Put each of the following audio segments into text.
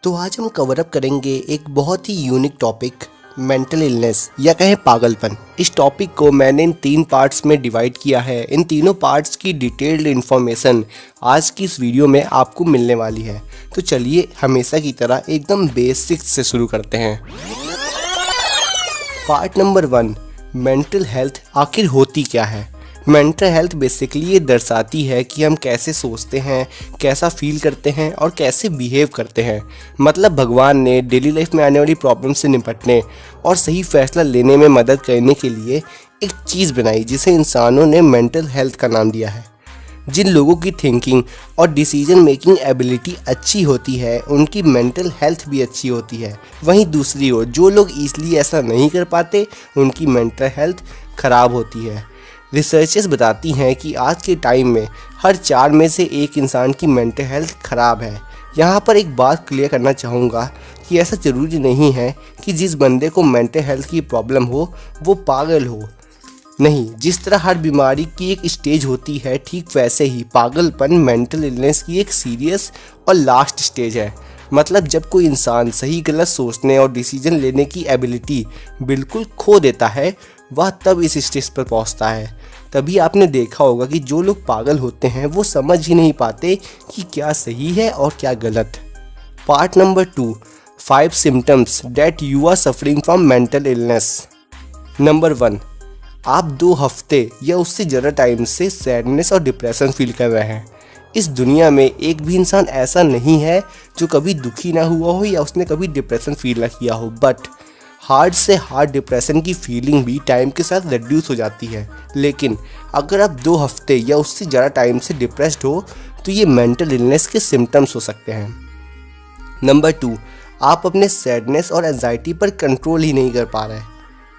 तो आज हम कवर अप करेंगे एक बहुत ही यूनिक टॉपिक, मेंटल इलनेस या कहें पागलपन। इस टॉपिक को मैंने इन 3 पार्ट्स में डिवाइड किया है। इन तीनों पार्ट्स की डिटेल्ड इन्फॉर्मेशन आज की इस वीडियो में आपको मिलने वाली है। तो चलिए हमेशा की तरह एकदम बेसिक से शुरू करते हैं। पार्ट नंबर 1, मेंटल हेल्थ आखिर होती क्या है। मेंटल हेल्थ बेसिकली ये दर्शाती है कि हम कैसे सोचते हैं, कैसा फील करते हैं और कैसे बिहेव करते हैं। मतलब भगवान ने डेली लाइफ में आने वाली प्रॉब्लम से निपटने और सही फैसला लेने में मदद करने के लिए एक चीज़ बनाई जिसे इंसानों ने मेंटल हेल्थ का नाम दिया है। जिन लोगों की थिंकिंग और डिसीजन मेकिंग एबिलिटी अच्छी होती है उनकी मेंटल हेल्थ भी अच्छी होती है। वहीं दूसरी ओर जो लोग ईजिली ऐसा नहीं कर पाते उनकी मेंटल हेल्थ ख़राब होती है। रिसर्चेस बताती हैं कि आज के टाइम में हर 4 में से 1 इंसान की मेंटल हेल्थ ख़राब है। यहाँ पर एक बात क्लियर करना चाहूँगा कि ऐसा ज़रूरी नहीं है कि जिस बंदे को मेंटल हेल्थ की प्रॉब्लम हो वो पागल हो। नहीं, जिस तरह हर बीमारी की एक स्टेज होती है ठीक वैसे ही पागलपन मेंटल इलनेस की एक सीरियस और लास्ट स्टेज है। मतलब जब कोई इंसान सही गलत सोचने और डिसीजन लेने की एबिलिटी बिल्कुल खो देता है वह तब इस स्टेज पर पहुंचता है। तभी आपने देखा होगा कि जो लोग पागल होते हैं वो समझ ही नहीं पाते कि क्या सही है और क्या गलत। Part number 2, 5 symptoms that you are suffering from mental illness. Number 1, आप 2 हफ्ते या उससे ज़्यादा टाइम से सैडनेस और डिप्रेशन फील कर रहे हैं। इस दुनिया में एक भी इंसान ऐसा नहीं है जो कभी दुखी ना हुआ हो या उसने कभी डिप्रेशन फील ना किया हो। बट हार्ड से हार्ड डिप्रेशन की फीलिंग भी टाइम के साथ रिड्यूस हो जाती है। लेकिन अगर आप 2 हफ्ते या उससे ज़्यादा टाइम से डिप्रेस्ड हो तो ये मेंटल इलनेस के सिम्टम्स हो सकते हैं। नंबर 2, आप अपने सैडनेस और एंजाइटी पर कंट्रोल ही नहीं कर पा रहे।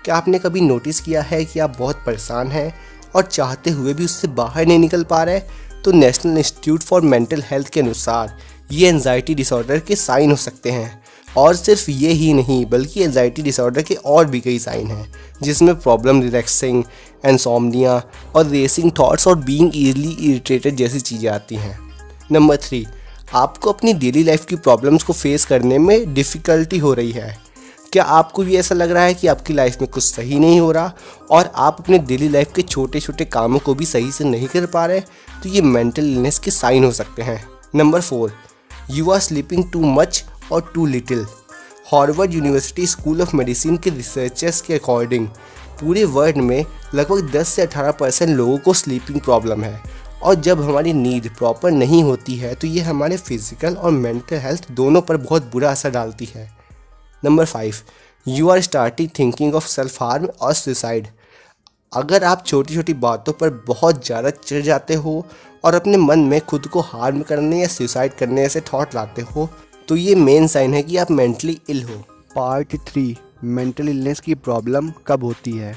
क्या आपने कभी नोटिस किया है कि आप बहुत परेशान हैं और चाहते हुए भी उससे बाहर नहीं निकल पा रहे? तो national institute for mental health के अनुसार ये एंजाइटी डिसऑर्डर के साइन हो सकते हैं। और सिर्फ ये ही नहीं बल्कि एंजाइटी डिसऑर्डर के और भी कई साइन हैं जिसमें प्रॉब्लम रिलैक्सिंग, इंसोम्निया और रेसिंग थॉट्स और बीइंग ईजिली इरिटेटेड जैसी चीज़ें आती हैं। नंबर 3, आपको अपनी डेली लाइफ की प्रॉब्लम्स को फेस करने में डिफ़िकल्टी हो रही है। क्या आपको भी ऐसा लग रहा है कि आपकी लाइफ में कुछ सही नहीं हो रहा और आप अपने डेली लाइफ के छोटे छोटे कामों को भी सही से नहीं कर पा रहे? तो ये मेंटल इलनेस के साइन हो सकते हैं। Number 4, you are sleeping too much और too little. Harvard University School of Medicine के रिसर्चर्स के अकॉर्डिंग पूरे वर्ल्ड में लगभग 10 से 18% लोगों को स्लीपिंग प्रॉब्लम है। और जब हमारी नींद प्रॉपर नहीं होती है तो ये हमारे फिजिकल और मेंटल हेल्थ दोनों पर बहुत बुरा असर डालती है। Number 5, you are starting thinking of self harm और सुसाइड। अगर आप छोटी छोटी बातों पर बहुत ज़्यादा चिढ़ जाते हो और अपने मन में खुद को हार्म करने या सुसाइड करने ऐसे थॉट लाते हो तो ये मेन साइन है कि आप मेंटली इल हो। पार्ट 3, मेंटल इलनेस की प्रॉब्लम कब होती है।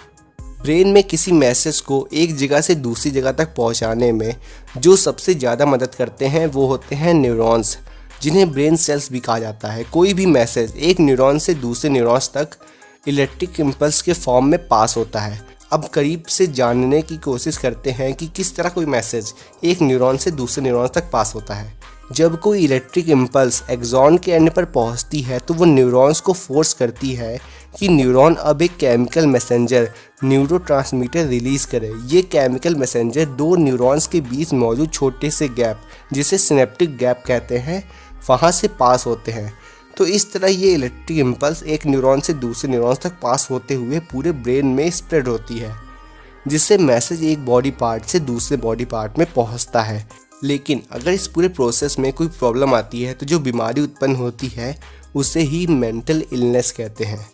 ब्रेन में किसी मैसेज को एक जगह से दूसरी जगह तक पहुंचाने में जो सबसे ज़्यादा मदद करते हैं वो होते हैं न्यूरॉन्स, जिन्हें ब्रेन सेल्स भी कहा जाता है। कोई भी मैसेज एक न्यूरॉन से दूसरे न्यूरॉन्स तक इलेक्ट्रिक इम्पल्स के फॉर्म में पास होता है। अब करीब से जानने की कोशिश करते हैं कि किस तरह कोई मैसेज एक न्यूरॉन से दूसरे न्यूरॉन तक पास होता है। जब कोई इलेक्ट्रिक इम्पल्स एक्सॉन के एंड पर पहुंचती है तो वो न्यूरॉन्स को फोर्स करती है कि न्यूरॉन अब एक केमिकल मैसेंजर न्यूरोट्रांसमीटर रिलीज़ करे। ये केमिकल मैसेंजर 2 न्यूरॉन्स के बीच मौजूद छोटे से गैप जिसे सिनेप्टिक गैप कहते हैं वहाँ से पास होते हैं। तो इस तरह ये इलेक्ट्रिक इम्पल्स एक न्यूरॉन से दूसरे न्यूरॉन्स तक पास होते हुए पूरे ब्रेन में स्प्रेड होती है, जिससे मैसेज एक बॉडी पार्ट से दूसरे बॉडी पार्ट में पहुंचता है। लेकिन अगर इस पूरे प्रोसेस में कोई प्रॉब्लम आती है तो जो बीमारी उत्पन्न होती है उसे ही मेंटल इलनेस कहते हैं।